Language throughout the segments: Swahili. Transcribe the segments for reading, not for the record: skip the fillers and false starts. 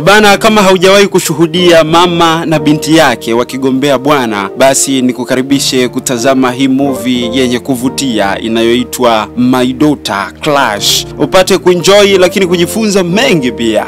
Bana, kama haujawahi kushuhudia mama na binti yake wakigombea bwana, basi nikukaribishe kutazama hii movie yenye kuvutia inayoitwa My Daughter Clash. Upate kuenjoy lakini kujifunza mengi pia.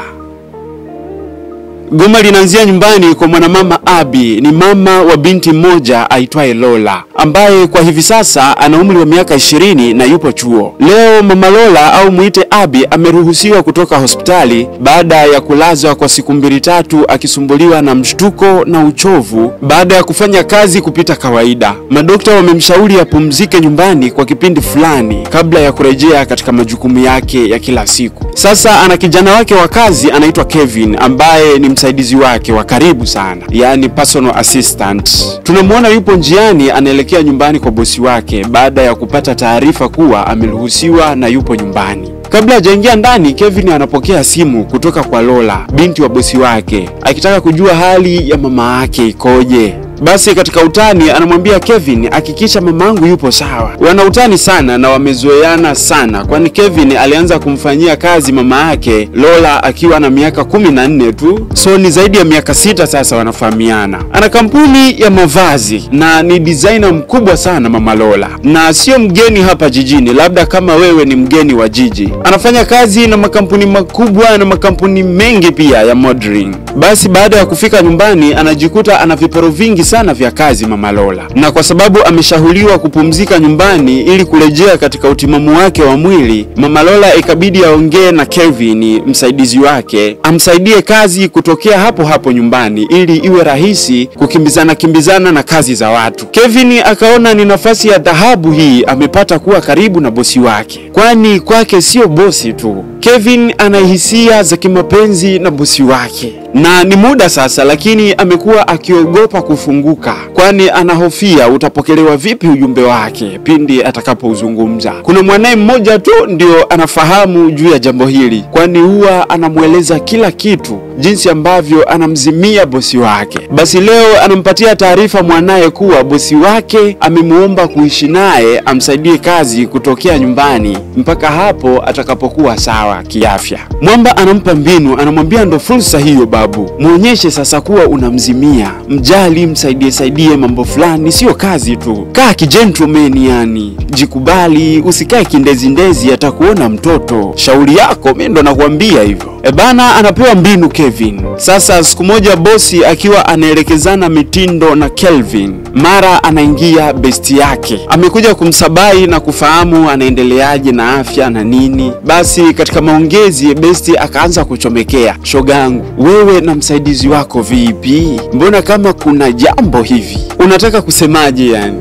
Goma linaanzia nyumbani kwa mwanamama Abby. Ni mama wa binti mmoja aitwaye Lola, ambaye kwa hivi sasa ana umri wa miaka 20 na yupo chuo. Leo mama Lola au muite Abby ameruhusiwa kutoka hospitali baada ya kulazwa kwa siku 2-3 akisumbuliwa na mshtuko na uchovu baada ya kufanya kazi kupita kawaida. Madaktari wamemshauri apumzike nyumbani kwa kipindi fulani kabla ya kurejea katika majukumu yake ya kila siku. Sasa ana kijana wake wa kazi anaitwa Kevin, ambaye ni msaidizi wake wa karibu sana, yani personal assistant. Tunamuona yupo njiani anaelekea nyumbani kwa bosi wake baada ya kupata taarifa kuwa ameruhusiwa na yupo nyumbani. Kabla hajaingia ndani, Kevin anapokea simu kutoka kwa Lola, binti wa bosi wake, akitaka kujua hali ya mama yake ikoje. Basi katika utani anamwambia Kevin, hakikisha mamangu yupo sawa. Wana utani sana na wamezoeana sana, kwani Kevin alianza kumfanyia kazi mama yake Lola akiwa na miaka 14 tu. So ni zaidi ya miaka 6 sasa wanafahamiana. Ana kampuni ya mavazi na ni designer mkubwa sana mama Lola, na sio mgeni hapa jijini, labda kama wewe ni mgeni wa jiji. Anafanya kazi na makampuni makubwa na makampuni mengi pia ya modeling. Basi baada ya kufika nyumbani anajikuta ana viporo vingi sana vya kazi mama Lola, na kwa sababu ameshahuliwa kupumzika nyumbani ili kurejea katika utimamu wake wa mwili, mama Lola ikabidi aongee na Kevin, msaidizi wake, amsaidie kazi kutokea hapo hapo nyumbani ili iwe rahisi kukimbizana na kazi za watu. Kevin akaona ni nafasi ya dhahabu hii amepata kuwa karibu na bosi wake, kwani kwake sio bosi tu. Kevin ana hisia za kimapenzi na bosi wake, na ni muda sasa, lakini amekuwa akiogopa kufunguka, kwani anahofia utapokelewa vipi ujumbe wake pindi atakapouzungumza. Kuna mwanae mmoja tu ndio anafahamu juu ya jambo hili, kwani huwa anamueleza kila kitu, jinsi ambavyo anamzimia bosi wake. Basi leo anampatia taarifa mwanae kuwa bosi wake amemuomba kuishi naye, amsaidie kazi kutokea nyumbani mpaka hapo atakapokuwa sawa kiafya. Mwamba anampa mbinu, anamwambia ndo fursa hiyo babu, muonyeshe sasa kuwa unamzimia, mjali, msaidie mambo fulani, sio kazi tu. Kaa gentleman, yani jikubali, usikae kindezi atakuona mtoto. Shauri yako, mimi ndo nakwambia hivyo. Bana, anapewa mbinu Kevin. Sasa siku moja bosi akiwa anaelekezana mitindo na Kelvin, mara anaingia besti yake, amekuja kumsabai na kufahamu anaendeleaje na afya na nini. Basi katika maongezi besti akaanza kuchomekea, shogangu, wewe na msaidizi wako vipi? Mbona kama kuna jambo hivi? Unataka kusemaje yani?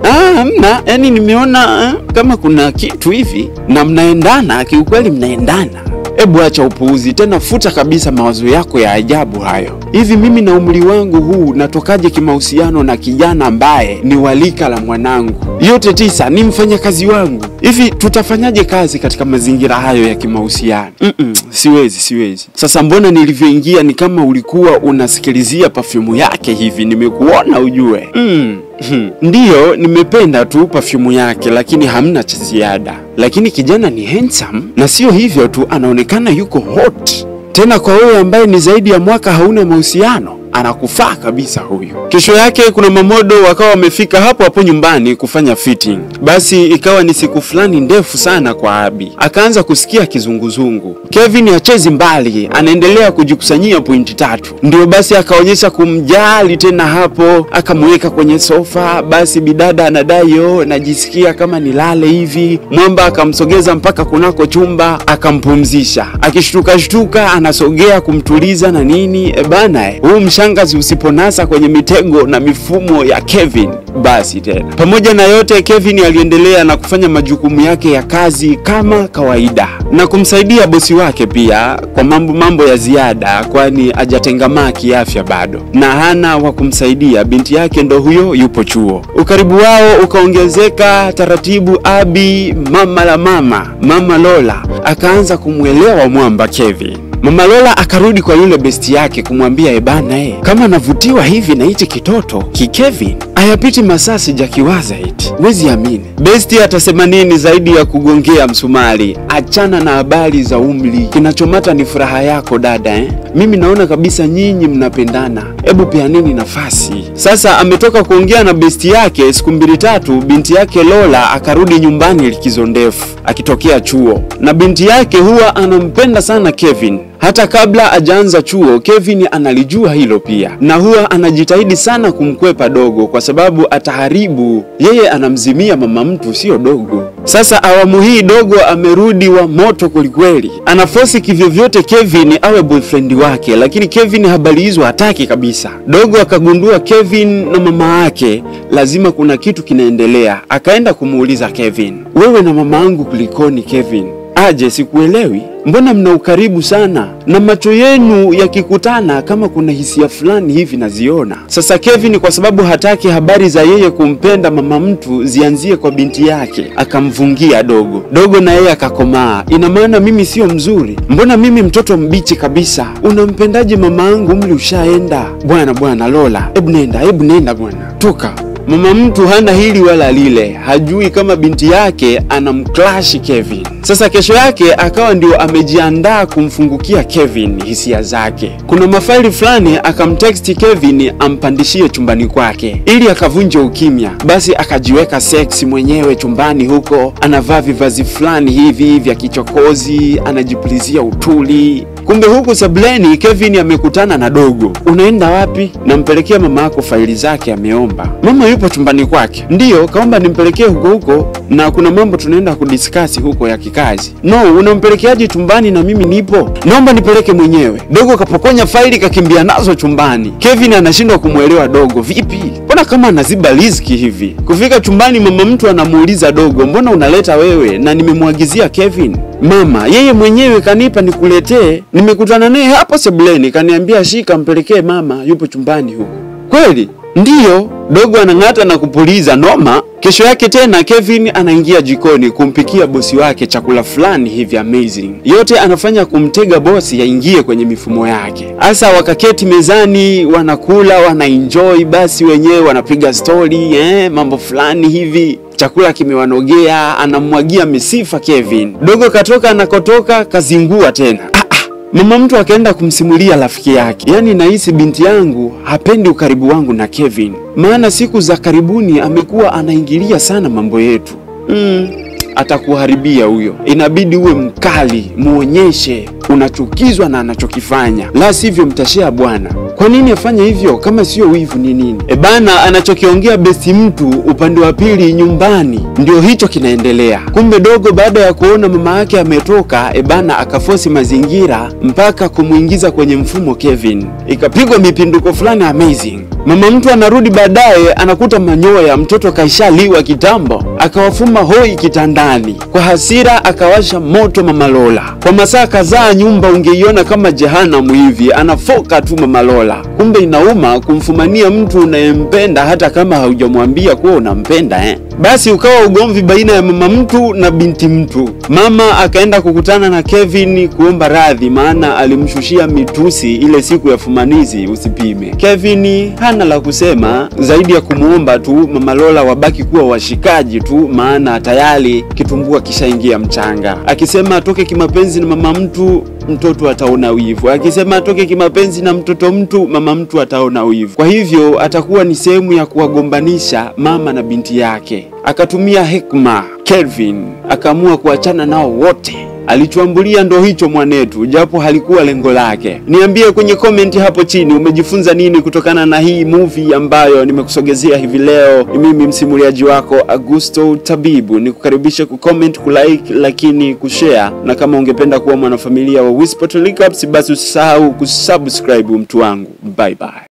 Hamna, yani nimeona kama kuna kitu hivi na mnaendana, kiukweli mnaendana. Ebu acha upuuzi tena, futa kabisa mawazo yako ya ajabu hayo. Hivi mimi na umri wangu huu natokaje kimahusiano na kijana ambaye ni walika la mwanangu? Yote 9 ni mfanyakazi wangu. Hivi tutafanyaje kazi katika mazingira hayo ya kimahusiano? Siwezi. Sasa mbona nilivyoingia ni kama ulikuwa unasikilizia perfume yake hivi, nimekuona ujue. Ndiyo, nimependa tu perfume yake, lakini hamna cha ziada. Lakini kijana ni handsome, na sio hivyo tu, anaonekana yuko hot. Tena kwa wewe ambaye ni zaidi ya mwaka hauna mahusiano, anakufaa kabisa huyu. Kesho yake kuna mamodo wakawa wamefika hapo nyumbani kufanya fitting. Basi ikawa ni siku fulani ndefu sana kwa Abby. Akaanza kusikia kizunguzungu. Kevin hachezi mbali, anaendelea kujikusanyia pointi 3. Ndio basi akaonyesha kumjali tena hapo, akamweka kwenye sofa. Basi bidada anadai najisikia kama nilale hivi. Mwamba akamsogeza mpaka kunako chumba, akampumzisha. Akishtuka anasogea kumtuliza na nini. Bana, mshangazi usiponasa kwenye mitego na mifumo ya Kevin. Basi tena pamoja na yote, Kevin aliendelea na kufanya majukumu yake ya kazi kama kawaida na kumsaidia bosi wake pia kwa mambo ya ziada, kwani hajatengamaa kiafya bado na hana wa kumsaidia. Binti yake ndo huyo yupo chuo. Ukaribu wao ukaongezeka taratibu. Abby, mama Lola, akaanza kumuelewa mwamba Kevin. Mama Lola akarudi kwa yule besti yake kumwambia ebana kama navutiwa hivi na hichi kitoto Kevin. Hayapiti masaa sijakiwaza eti. Wezi amini. Besti atasema nini zaidi ya kugongea msumari? Achana na habari za umri. Kinachomata ni furaha yako dada Mimi naona kabisa nyinyi mnapendana. Hebu peaneni nafasi. Sasa ametoka kuongea na besti yake siku 2-3, binti yake Lola akarudi nyumbani likizo ndefu akitokea chuo. Na binti yake huwa anampenda sana Kevin. Hata kabla hajaanza chuo, Kevin analijua hilo pia. Na huwa anajitahidi sana kumkwepa dogo kwa sababu ataharibu. Yeye anamzimia mama mtu sio dogo. Sasa awamu hii dogo amerudi wa moto kwelikweli. Anafosi kivyovyote Kevin awe boyfriend wake, lakini Kevin habari hizo hataki kabisa. Dogo akagundua Kevin na mama yake lazima kuna kitu kinaendelea. Akaenda kumuuliza Kevin, wewe na mama yangu kulikoni Kevin? Aje sikuelewi. Mbona mna ukaribu sana? Na macho yenu yakikutana kama kuna hisia fulani hivi naziona. Sasa Kevin kwa sababu hataki habari za yeye kumpenda mama mtu zianzie kwa binti yake, akamvungia dogo. Dogo na yeye akakomaa. Ina maana mimi sio mzuri? Mbona mimi mtoto mbichi kabisa? Unampendaje mama yangu umri ushaenda? Bwana Lola, hebu nenda bwana. Toka. Mama mtu hana hili wala lile, hajui kama binti yake anamclash Kevin. Sasa kesho yake akawa ndio amejiandaa kumfungukia Kevin hisia zake. Kuna mafaili fulani akamtext Kevin ampandishie chumbani kwake ili akavunje ukimya. Basi akajiweka seksi mwenyewe chumbani huko, anavaa vivazi fulani hivi vya kichokozi, anajipulizia utuli. Kumbe huku sableni Kevin amekutana na dogo. Unaenda wapi? Nampelekea mama yako faili zake ameomba. Mama yupo chumbani kwake. Ndiyo, kaomba nimpelekee huko na kuna mambo tunaenda kudiscuss huko ya kikazi. No, unampelekeaje chumbani na mimi nipo? Naomba nipeleke mwenyewe. Dogo kapokonya faili kakimbia nazo chumbani. Kevin anashindwa kumuelewa dogo. Vipi? Mbona kama anaziba riziki hivi? Kufika chumbani mama mtu anamuuliza dogo, mbona unaleta wewe na nimemwagizia Kevin? Mama, yeye mwenyewe kanipa nikuletee. Nimekutana naye hapo sebuleni kaniambia shika mpelekee mama yupo chumbani huko. Kweli? Ndiyo. Dogo anang'ata na kupuliza noma. Kesho yake tena Kevin anaingia jikoni kumpikia bosi wake chakula fulani hivi amazing. Yote anafanya kumtega bosi yaingie kwenye mifumo yake. Asa wakaketi mezani, wanakula, wanaenjoy, basi wenyewe wanapiga story, mambo fulani hivi. Chakula kimewanogea, anamwagia misifa Kevin. Dogo katoka anakotoka kazingua tena. Mama mtu akaenda kumsimulia rafiki yake. Yaani nahisi binti yangu hapendi ukaribu wangu na Kevin. Maana siku za karibuni amekuwa anaingilia sana mambo yetu. Atakuharibia huyo. Inabidi uwe mkali, muonyeshe unachukizwa na anachokifanya. La sivyo mtashia bwana. Kwa nini afanye hivyo kama sio wivu ni nini? Bana anachokiongea besti mtu upande wa pili nyumbani ndio hicho kinaendelea. Kumbe dogo baada ya kuona mama yake ametoka, bana akafosi mazingira mpaka kumuingiza kwenye mfumo Kevin. Ikapigwa mipinduko fulani amazing. Mama mtu anarudi baadaye anakuta manyoya mtoto kaishaliwa kitambo. Akawafuma hoi kitandani. Kwa hasira akawasha moto mama Lola. Kwa masaa kadhaa nyumba ungeiona kama jehanamu hivi, anafoka tu mama Lola. Kumbe inauma kumfumania mtu unayempenda hata kama haujamwambia kuwa unampenda Basi ukawa ugomvi baina ya mama mtu na binti mtu. Mama akaenda kukutana na Kevin kuomba radhi maana alimshushia mitusi ile siku ya fumanizi usipime. Kevin hana la kusema zaidi ya kumuomba tu mama Lola wabaki kuwa washikaji tu maana tayari kitumbua kishaingia mchanga. Akisema atoke kimapenzi na mama mtu, mtoto ataona wivu. Akisema atoke kimapenzi na mtoto mtu, mama mtu ataona wivu. Kwa hivyo atakuwa ni sehemu ya kuwagombanisha mama na binti yake. Akatumia hekima Kevin, akaamua kuachana nao wote. Alichoambulia ndo hicho mwanetu, japo halikuwa lengo lake. Niambie kwenye comment hapo chini umejifunza nini kutokana na hii movie ambayo nimekusogezea hivi leo. Mimi msimuliaji wako Augusto Tabibu, nikukaribisha kucomment, kulike, lakini kushare. Na kama ungependa kuwa mwanafamilia wa Whisper to Recaps, basi usisahau kusubscribe mtu wangu. Bye bye.